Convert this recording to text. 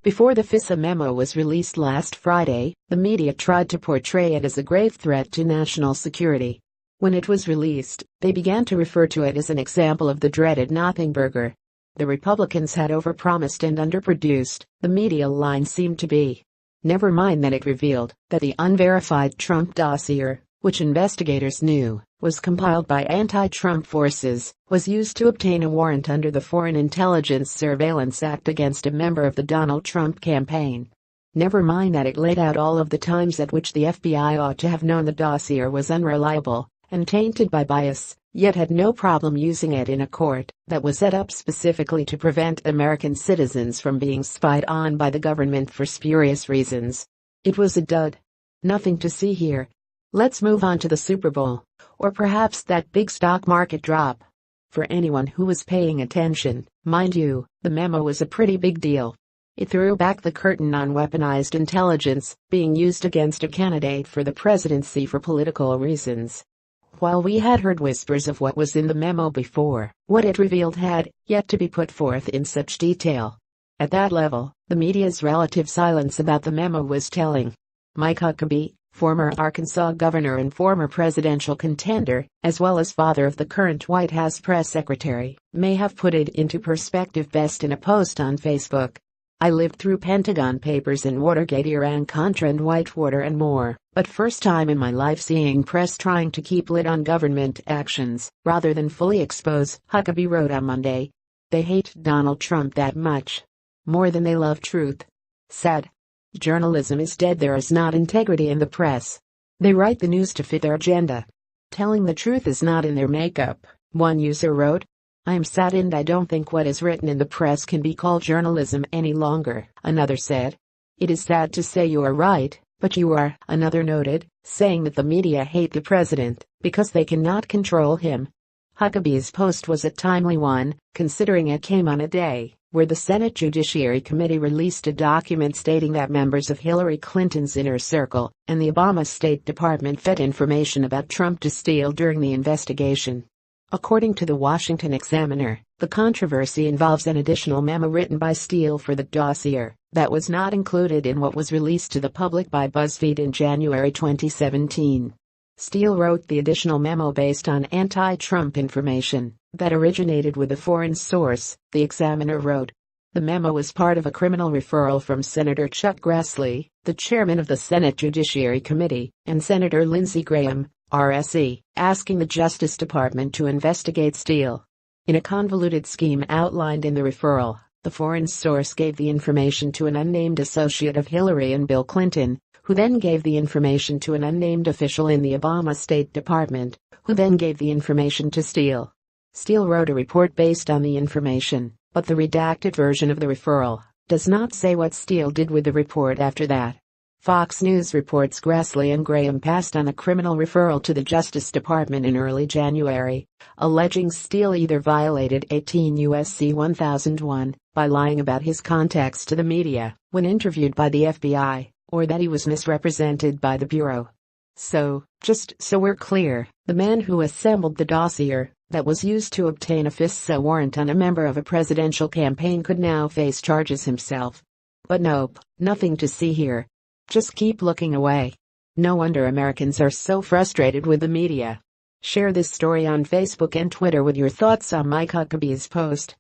Before the FISA memo was released last Friday, the media tried to portray it as a grave threat to national security. When it was released, they began to refer to it as an example of the dreaded nothing burger. The Republicans had overpromised and underproduced, the media line seemed to be. Never mind that it revealed that the unverified Trump dossier, which investigators knew was compiled by anti-Trump forces, was used to obtain a warrant under the Foreign Intelligence Surveillance Act against a member of the Donald Trump campaign. Never mind that it laid out all of the times at which the FBI ought to have known the dossier was unreliable and tainted by bias, yet had no problem using it in a court that was set up specifically to prevent American citizens from being spied on by the government for spurious reasons. It was a dud. Nothing to see here. Let's move on to the Super Bowl, or perhaps that big stock market drop. For anyone who was paying attention, mind you, the memo was a pretty big deal. It threw back the curtain on weaponized intelligence being used against a candidate for the presidency for political reasons. While we had heard whispers of what was in the memo before, what it revealed had yet to be put forth in such detail. At that level, the media's relative silence about the memo was telling. Mike Huckabee, former Arkansas governor and former presidential contender, as well as father of the current White House press secretary, may have put it into perspective best in a post on Facebook. I lived through Pentagon Papers and Watergate, Iran-Contra and Whitewater and more, but first time in my life seeing press trying to keep lid on government actions rather than fully expose, Huckabee wrote on Monday. They hate Donald Trump that much. More than they love truth. Sad. Journalism is dead. There is not integrity in the press. They write the news to fit their agenda. Telling the truth is not in their makeup, one user wrote. I am saddened. I don't think what is written in the press can be called journalism any longer, another said. It is sad to say you are right, but you are, another noted, saying that the media hate the president because they cannot control him. Huckabee's post was a timely one, considering it came on a day where the Senate Judiciary Committee released a document stating that members of Hillary Clinton's inner circle and the Obama State Department fed information about Trump to Steele during the investigation. According to the Washington Examiner, the controversy involves an additional memo written by Steele for the dossier that was not included in what was released to the public by BuzzFeed in January 2017. Steele wrote the additional memo based on anti-Trump information that originated with a foreign source, the Examiner wrote. The memo was part of a criminal referral from Senator Chuck Grassley, the chairman of the Senate Judiciary Committee, and Senator Lindsey Graham, RSE, asking the Justice Department to investigate Steele. In a convoluted scheme outlined in the referral, the foreign source gave the information to an unnamed associate of Hillary and Bill Clinton, who then gave the information to an unnamed official in the Obama State Department, who then gave the information to Steele. Steele wrote a report based on the information, but the redacted version of the referral does not say what Steele did with the report after that. Fox News reports Grassley and Graham passed on a criminal referral to the Justice Department in early January, alleging Steele either violated 18 U.S.C. 1001 by lying about his contacts to the media when interviewed by the FBI, or that he was misrepresented by the Bureau. So, just so we're clear, the man who assembled the dossier that was used to obtain a FISA warrant on a member of a presidential campaign could now face charges himself. But nope, nothing to see here. Just keep looking away. No wonder Americans are so frustrated with the media. Share this story on Facebook and Twitter with your thoughts on Mike Huckabee's post.